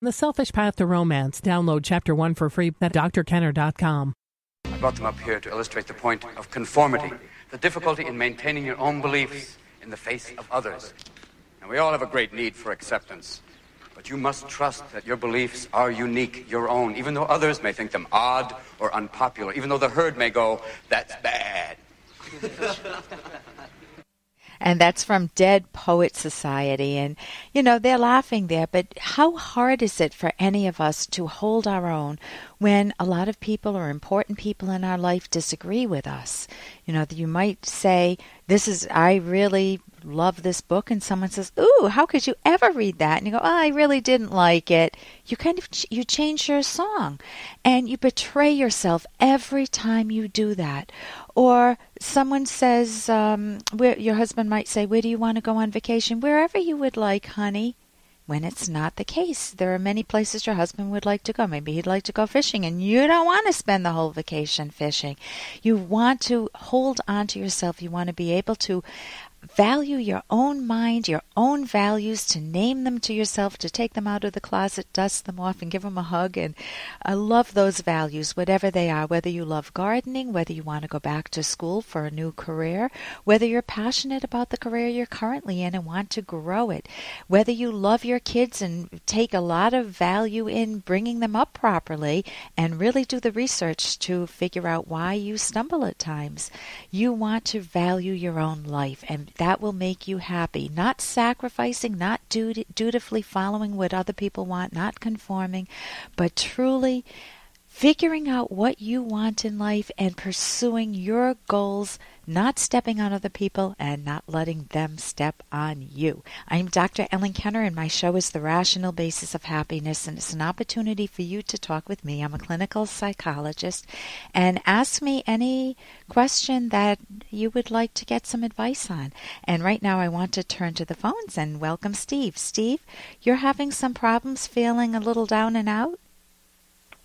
The Selfish Path to Romance. Download Chapter 1 for free at drkenner.com. I brought them up here to illustrate the point of conformity, the difficulty in maintaining your own beliefs in the face of others. And we all have a great need for acceptance. But you must trust that your beliefs are unique, your own, even though others may think them odd or unpopular, even though the herd may go, that's bad. And that's from Dead Poet Society. And, you know, they're laughing there, but how hard is it for any of us to hold our own when a lot of people or important people in our life disagree with us? You know, you might say, I really love this book, and someone says, ooh, how could you ever read that? And you go, oh, I really didn't like it. You you change your song, and you betray yourself every time you do that. Or someone says, your husband might say, where do you want to go on vacation? Wherever you would like, honey. When it's not the case. There are many places your husband would like to go. Maybe he'd like to go fishing, and you don't want to spend the whole vacation fishing. You want to hold on to yourself. You want to be able to value your own mind, your own values, to name them to yourself, to take them out of the closet, dust them off, and give them a hug. And I love those values, whatever they are, whether you love gardening, whether you want to go back to school for a new career, whether you're passionate about the career you're currently in and want to grow it, whether you love your kids and take a lot of value in bringing them up properly and really do the research to figure out why you stumble at times. You want to value your own life, and that will make you happy. Not sacrificing, not dutifully following what other people want, not conforming, but truly figuring out what you want in life and pursuing your goals, not stepping on other people and not letting them step on you. I'm Dr. Ellen Kenner, and my show is The Rational Basis of Happiness, and it's an opportunity for you to talk with me. I'm a clinical psychologist, and ask me any question that you would like to get some advice on. And right now I want to turn to the phones and welcome Steve. Steve, you're having some problems, feeling a little down and out?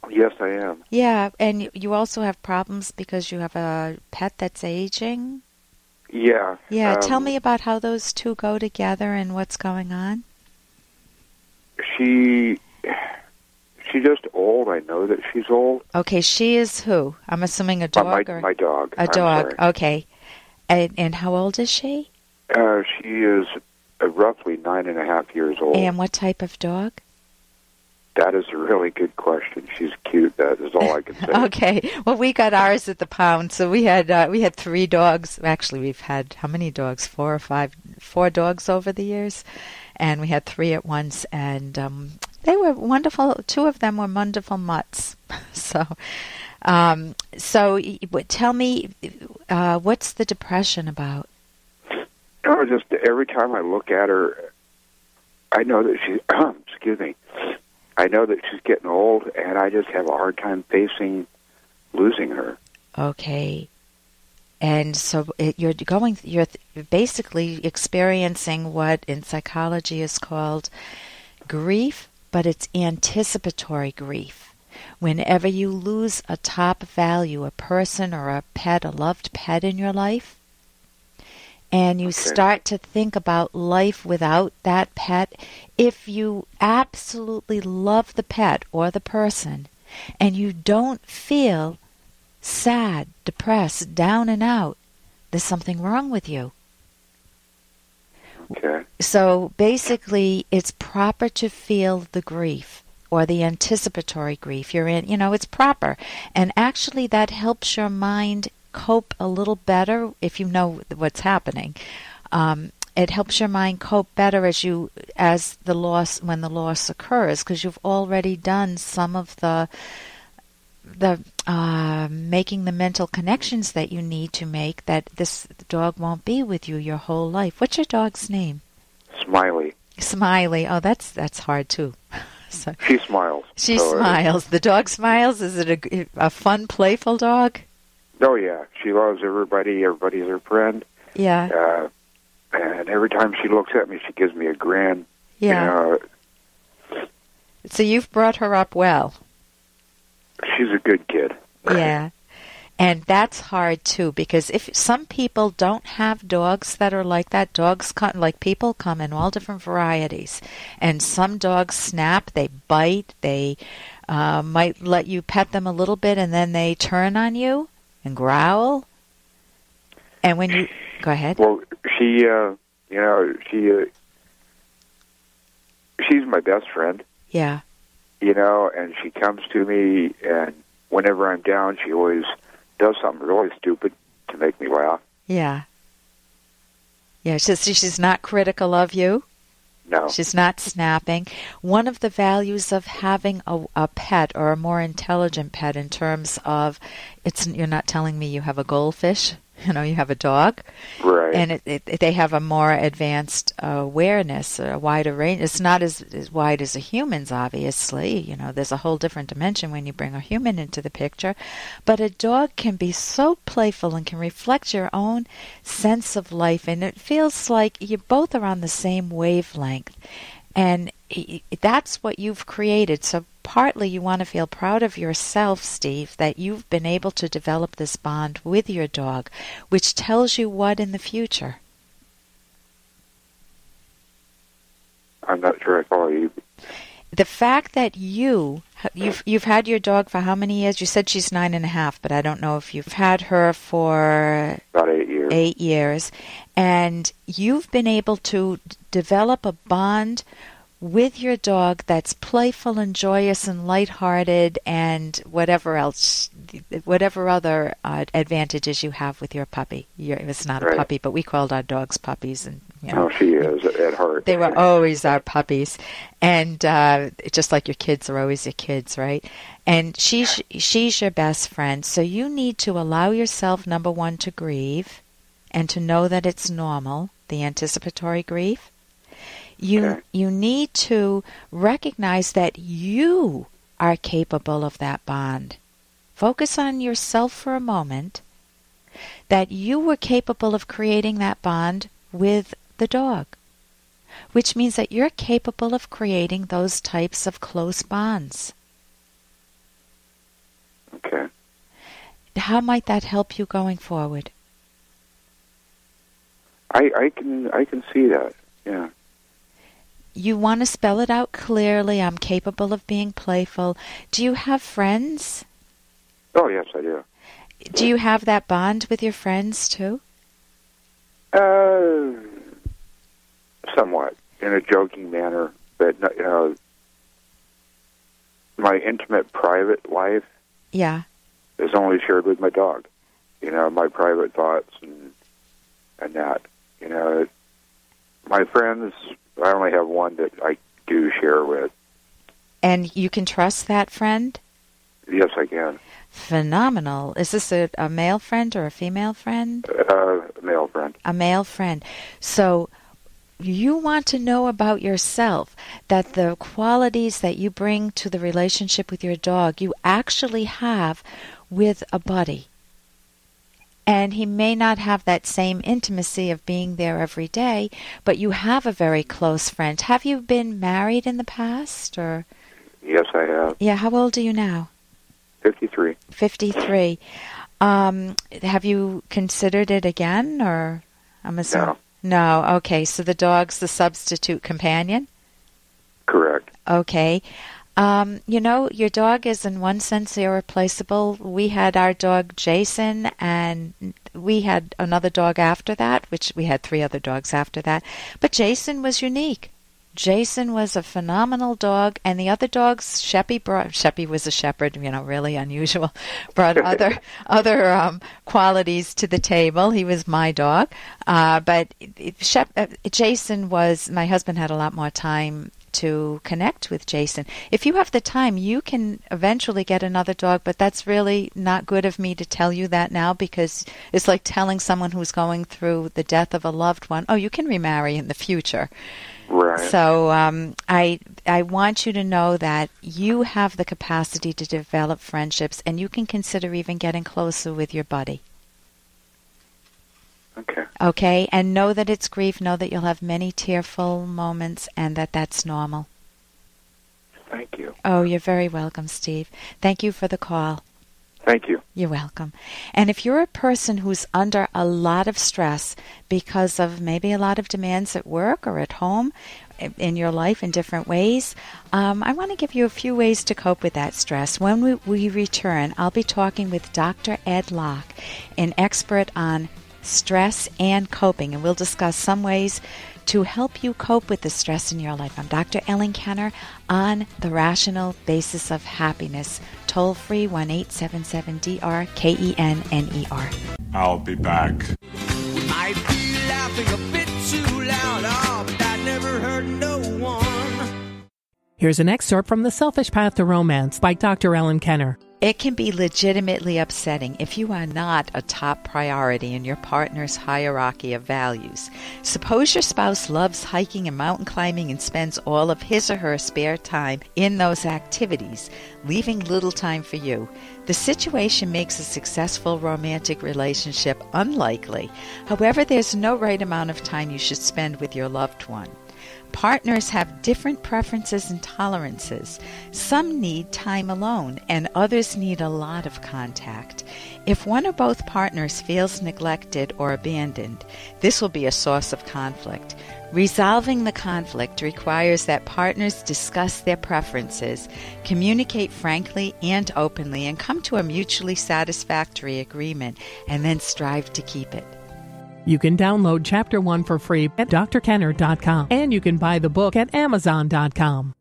Yes, I am. Yeah, and you also have problems because you have a pet that's aging? Yeah. Yeah, tell me about how those two go together and what's going on. She's just old. I know that she's old. Okay, she is who? I'm assuming a dog? My dog. A dog, okay. And how old is she? She is roughly 9.5 years old. And what type of dog? That is a really good question. She's cute. That is all I can say. Okay. Well, we got ours at the pound, so we had 3 dogs. Actually, we've had how many dogs? 4 or 5? 4 dogs over the years, and we had 3 at once, and they were wonderful. 2 of them were wonderful mutts. So tell me, what's the depression about? Oh, just every time I look at her, I know that she. Excuse me. I know that she's getting old, and I just have a hard time facing losing her. Okay. And so you're basically experiencing what in psychology is called grief, but it's anticipatory grief. Whenever you lose a top value, a person or a pet, a loved pet in your life, and you start to think about life without that pet, if you absolutely love the pet or the person, and you don't feel sad, depressed, down and out, there's something wrong with you. Okay. So basically, it's proper to feel the grief or the anticipatory grief you're in. You know, it's proper. And actually, that helps your mind cope a little better if you know what's happening. It helps your mind cope better when the loss occurs, because you've already done some of the making the mental connections that you need to make, that this dog won't be with you your whole life. What's your dog's name? Smiley. Smiley. Oh, that's hard too. So, she smiles. She smiles. The dog smiles. Is it a fun, playful dog? Oh, yeah. She loves everybody. Everybody's her friend. Yeah. And every time she looks at me, she gives me a grin. Yeah. So you've brought her up well. She's a good kid. Yeah. And that's hard too, because if some people don't have dogs that are like that, dogs come, like people come in all different varieties. And some dogs snap, they bite, they might let you pet them a little bit and then they turn on you and growl. And when you go ahead. Well, she's my best friend. Yeah. And she comes to me, and whenever I'm down, she always does something really stupid to make me laugh. Yeah. Yeah, she's not critical of you. No. She's not snapping. One of the values of having a pet, or a more intelligent pet, in terms of, you're not telling me you have a goldfish. You have a dog. Right. And they have a more advanced awareness, a wider range. It's not as wide as a human's, obviously. There's a whole different dimension when you bring a human into the picture. But a dog can be so playful and can reflect your own sense of life. And it feels like you both are on the same wavelength. And that's what you've created. So partly you want to feel proud of yourself, Steve, that you've been able to develop this bond with your dog, which tells you what in the future? I'm not sure I follow you. The fact that you've had your dog for how many years? You said she's 9.5, but I don't know if you've had her for about 8 years. 8 years, and you've been able to develop a bond with your dog that's playful and joyous and lighthearted, and whatever other advantages you have with your puppy. It's not a puppy, but we called our dogs puppies, and she is at heart. They were always our puppies, and just like your kids are always your kids, right? And she's your best friend, so you need to allow yourself, number one, to grieve, and to know that it's normal, the anticipatory grief. You need to recognize that you are capable of that bond. Focus on yourself for a moment, that you were capable of creating that bond with the dog, which means that you're capable of creating those types of close bonds. Okay. How might that help you going forward? I can see that, yeah. You want to spell it out clearly. I'm capable of being playful. Do you have friends? Oh, yes, I do. Do you have that bond with your friends, too? Somewhat, in a joking manner. But, my intimate, private life is only shared with my dog. My private thoughts and that. My friends, I only have one that I do share with. And you can trust that friend? Yes, I can. Phenomenal. Is this a male friend or a female friend? A male friend. A male friend. So you want to know about yourself, that the qualities that you bring to the relationship with your dog, you actually have with a buddy. And he may not have that same intimacy of being there every day, but you have a very close friend. Have you been married in the past, or? Yes, I have. Yeah, how old are you now? 53. 53. Have you considered it again, or? I'm assuming. No. Okay, so the dog's the substitute companion? Correct. Okay. Your dog is in one sense irreplaceable. We had our dog Jason, and we had another dog after that, which we had 3 other dogs after that. But Jason was unique. Jason was a phenomenal dog, and the other dogs, Sheppy was a shepherd, really unusual, brought other qualities to the table. He was my dog. But Jason was, my husband had a lot more time to connect with Jason. If you have the time, you can eventually get another dog, but that's really not good of me to tell you that now, because it's like telling someone who's going through the death of a loved one, oh, you can remarry in the future. Right. So I want you to know that you have the capacity to develop friendships, and you can consider even getting closer with your buddy. Okay. Okay, and know that it's grief. Know that you'll have many tearful moments, and that's normal. Thank you. Oh, you're very welcome, Steve. Thank you for the call. Thank you. You're welcome. And if you're a person who's under a lot of stress because of maybe a lot of demands at work or at home, in your life in different ways, I want to give you a few ways to cope with that stress. When we return, I'll be talking with Dr. Ed Locke, an expert on stress and coping, and we'll discuss some ways to help you cope with the stress in your life. I'm Dr. Ellen Kenner on the Rational Basis of Happiness. Toll free 1-877-DRKENNER. I'll be back. We might be laughing a bit too loud, but that never hurt no one. Here's an excerpt from The Selfish Path to Romance by Dr. Ellen Kenner. It can be legitimately upsetting if you are not a top priority in your partner's hierarchy of values. Suppose your spouse loves hiking and mountain climbing and spends all of his or her spare time in those activities, leaving little time for you. The situation makes a successful romantic relationship unlikely. However, there's no right amount of time you should spend with your loved one. Partners have different preferences and tolerances. Some need time alone, and others need a lot of contact. If one or both partners feels neglected or abandoned, this will be a source of conflict. Resolving the conflict requires that partners discuss their preferences, communicate frankly and openly, and come to a mutually satisfactory agreement, and then strive to keep it. You can download Chapter 1 for free at drkenner.com, and you can buy the book at amazon.com.